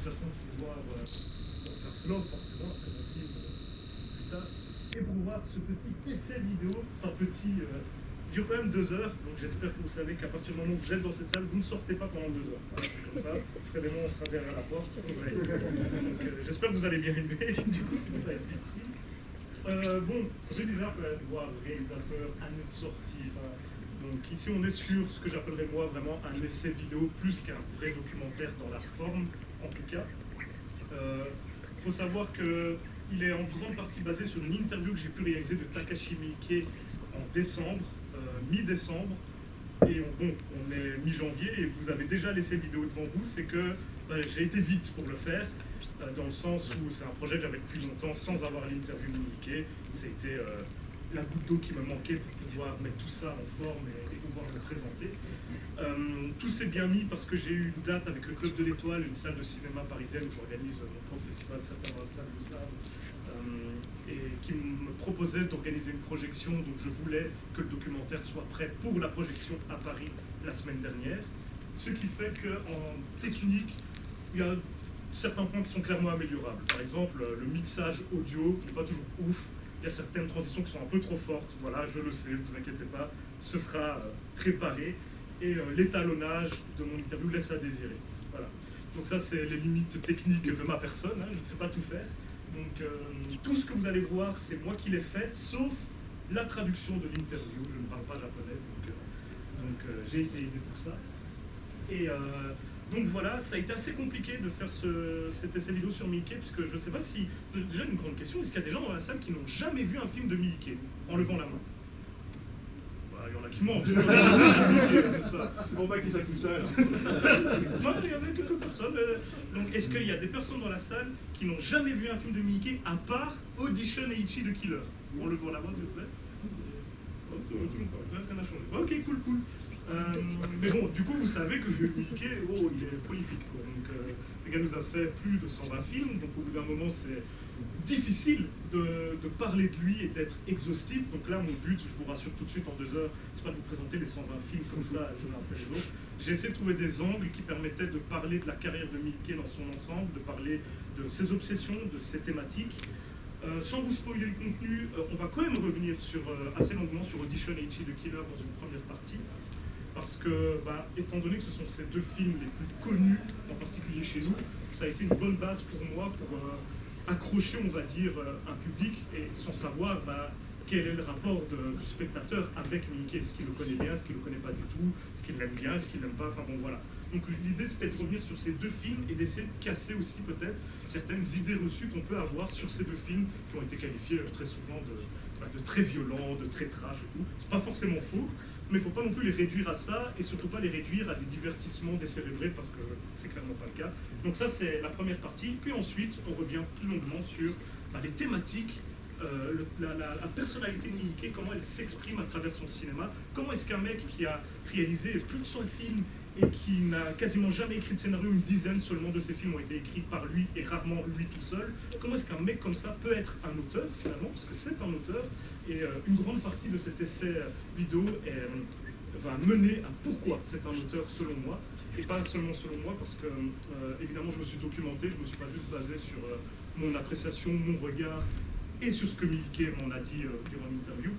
toute façon pour voir First Love, forcément, un très bon film plus tard, et pour voir ce petit essai vidéo, enfin petit, dure quand même 2 heures, donc j'espère que vous savez qu'à partir du moment où vous êtes dans cette salle, vous ne sortez pas pendant 2 heures. Voilà, c'est comme ça, Fred et moi on sera derrière la porte, donc j'espère que vous allez bien aimer, du coup ça va être difficile. Bon, c'est bizarre quand même de voir le réalisateur, année de sortie, donc ici on est sur ce que j'appellerais moi vraiment un essai vidéo plus qu'un vrai documentaire dans la forme en tout cas. Il faut savoir qu'il est en grande partie basé sur une interview que j'ai pu réaliser de Takashi Miike en décembre, mi-décembre, et bon, on est mi-janvier et vous avez déjà l'essai vidéo devant vous, c'est que j'ai été vite pour le faire, dans le sens où c'est un projet que j'avais depuis longtemps sans avoir l'interview de Miike. C'était la goutte d'eau qui me manquait pour pouvoir mettre tout ça en forme et pouvoir le présenter. Tout s'est bien mis parce que j'ai eu une date avec le Club de l'Étoile, une salle de cinéma parisienne où j'organise mon propre festival, certains dans la salle de Sable, et qui me proposait d'organiser une projection. Donc je voulais que le documentaire soit prêt pour la projection à Paris la semaine dernière. Ce qui fait qu'en technique, il y a certains points qui sont clairement améliorables. Par exemple, le mixage audio n'est pas toujours ouf. Il y a certaines transitions qui sont un peu trop fortes. Voilà, je le sais, vous inquiétez pas, ce sera réparé. Et l'étalonnage de mon interview laisse à désirer. Voilà. Donc ça, c'est les limites techniques de ma personne. Hein, je ne sais pas tout faire. Donc tout ce que vous allez voir, c'est moi qui l'ai fait, sauf la traduction de l'interview. Je ne parle pas japonais, donc j'ai été aidé pour ça. Et donc voilà, ça a été assez compliqué de faire cet essai vidéo sur Miike, puisque je ne sais pas si... Déjà, une grande question, est-ce qu'il y a des gens dans la salle qui n'ont jamais vu un film de Miike, en levant la main? Il y en a qui mentent, c'est ça. Bon, pas qu'ils s'accusent ça. Non, il y avait quelques personnes. Donc, est-ce qu'il y a des personnes dans la salle qui n'ont jamais vu un film de Miike à part Audition et Ichi de Killer? On le voit là-bas, s'il vous plaît. Rien n'a changé. Ok, cool. Mais bon, du coup, vous savez que Miike, il est prolifique. Quoi. Donc, le gars nous a fait plus de 120 films, donc au bout d'un moment, c'est difficile de parler de lui et d'être exhaustif. Donc là, mon but, je vous rassure tout de suite en 2 heures, c'est pas de vous présenter les 120 films comme ça, les uns après les autres. J'ai essayé de trouver des angles qui permettaient de parler de la carrière de Miike dans son ensemble, de parler de ses obsessions, de ses thématiques. Sans vous spoiler le contenu, on va quand même revenir assez longuement sur Audition et Ichi de Killer dans une première partie. Parce que, étant donné que ce sont ces 2 films les plus connus, en particulier chez nous, ça a été une bonne base pour moi pour accrocher, on va dire, un public et sans savoir quel est le rapport du spectateur avec Miike. Est-ce qu'il le connaît bien, est-ce qu'il ne le connaît pas du tout, est-ce qu'il l'aime bien, est-ce qu'il l'aime pas, enfin bon voilà. Donc l'idée c'était de revenir sur ces 2 films et d'essayer de casser aussi peut-être certaines idées reçues qu'on peut avoir sur ces 2 films qui ont été qualifiés très souvent de très violents, de très trash et tout. C'est pas forcément faux, mais il ne faut pas non plus les réduire à ça et surtout pas les réduire à des divertissements décérébrés parce que c'est clairement pas le cas. Donc ça c'est la première partie, puis ensuite on revient plus longuement sur les thématiques, la personnalité de Miike, comment elle s'exprime à travers son cinéma, comment est-ce qu'un mec qui a réalisé plus de 100 films et qui n'a quasiment jamais écrit de scénario, une dizaine seulement de ses films ont été écrits par lui et rarement lui tout seul, comment est-ce qu'un mec comme ça peut être un auteur finalement, parce que c'est un auteur, et une grande partie de cet essai vidéo va mener à pourquoi c'est un auteur selon moi, et pas seulement selon moi, parce que évidemment je me suis documenté, je ne me suis pas juste basé sur mon appréciation, mon regard, et sur ce que Miike m'en a dit durant l'interview.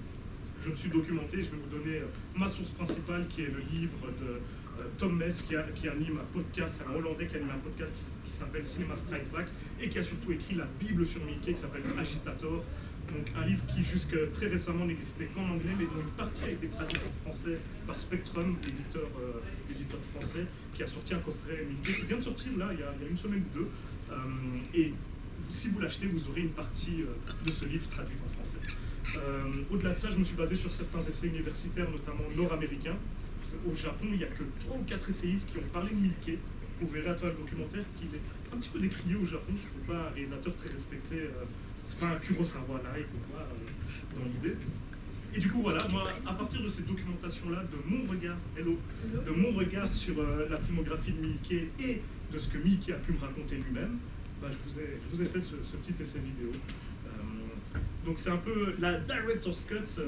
Je me suis documenté, je vais vous donner ma source principale qui est le livre de Tom Mess qui anime un podcast, c'est un Hollandais qui anime un podcast qui s'appelle Cinema Strikes Back et qui a surtout écrit la Bible sur Miike qui s'appelle Agitator. Donc un livre qui jusque très récemment n'existait qu'en anglais mais dont une partie a été traduite en français par Spectrum, l'éditeur français, qui a sorti un coffret Miike qui vient de sortir là il y a une semaine ou 2. Et si vous l'achetez, vous aurez une partie de ce livre traduite en français. Au-delà de ça, je me suis basé sur certains essais universitaires, notamment nord-américains. Au Japon, il n'y a que 3 ou 4 essayistes qui ont parlé de Miike. Vous verrez à travers le documentaire qu'il est un petit peu décrié au Japon. C'est pas un réalisateur très respecté, c'est pas un Kurosawa-like dans l'idée. Et du coup, voilà, moi, à partir de cette documentation-là, de mon regard sur la filmographie de Miike et de ce que Miike a pu me raconter lui-même, je vous ai fait ce petit essai vidéo. Donc c'est un peu la Director's Cut,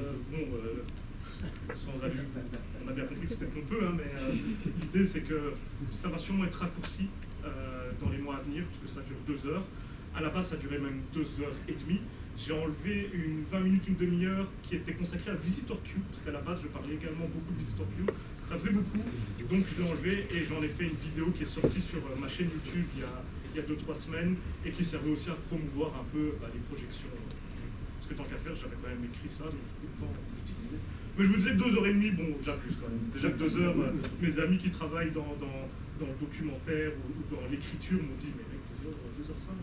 sans aller, on a bien compris que c'était pompeux, mais l'idée c'est que ça va sûrement être raccourci dans les mois à venir, puisque ça dure 2 heures. À la base, ça durait même 2 heures et demie. J'ai enlevé une 20 minutes, une demi-heure qui était consacrée à Visitor Q, parce qu'à la base, je parlais également beaucoup de Visitor Q. Ça faisait beaucoup, donc je l'ai enlevé et j'en ai fait une vidéo qui est sortie sur ma chaîne YouTube il y a 2-3 semaines et qui servait aussi à promouvoir un peu les projections. Parce que tant qu'à faire, j'avais quand même écrit ça, donc tout le temps utilisé. Mais je me disais 2h30, bon, j'abuse quand même. Déjà que 2 heures, mes amis qui travaillent dans le documentaire ou dans l'écriture m'ont dit, mais mec, 2h05,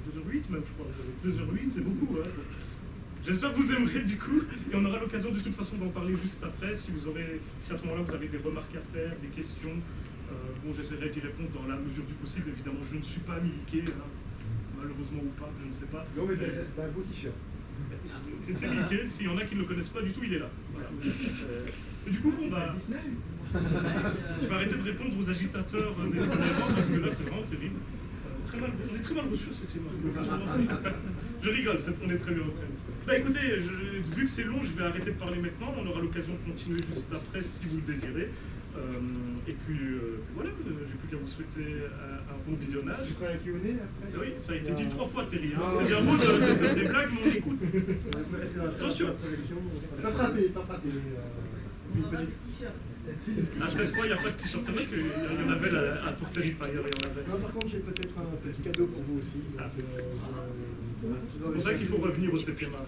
2h08 même, je crois. 2h08, c'est beaucoup, hein. J'espère que vous aimerez du coup, et on aura l'occasion de toute façon d'en parler juste après, si à ce moment-là vous avez des remarques à faire, des questions. Bon, j'essaierai d'y répondre dans la mesure du possible, évidemment, je ne suis pas Mickey, hein, malheureusement ou pas, je ne sais pas. Non, mais t'as un beau t-shirt. C'est Mickey, s'il y en a qui ne le connaissent pas du tout, il est là. Voilà. Et du coup, bon, bah, je vais arrêter de répondre aux agitateurs des caméras, parce que là, c'est vraiment terrible. On est très mal reçus cette image. Je rigole, on est très bien reçus. Bah écoutez, vu que c'est long, je vais arrêter de parler maintenant. On aura l'occasion de continuer juste après si vous le désirez. Et puis voilà, j'ai plus qu'à vous souhaiter un bon visionnage. Tu feras un Q&A après? Oui, ça a été dit 3 fois, Terry. Hein. C'est bien beau de faire des blagues, mais on écoute. Attention. Pas frapper, pas frapper. Ah, cette fois, il n'y a pas de t-shirt. C'est vrai qu'il y en avait pour Terry Fire. Non, par contre, j'ai peut-être un petit cadeau pour vous aussi. C'est pour ça qu'il faut revenir au 7e art.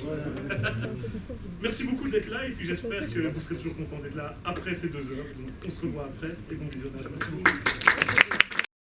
Merci beaucoup d'être là et puis j'espère que vous serez toujours content d'être là après ces 2 heures. Donc, on se revoit après et bon visionnage. Merci beaucoup.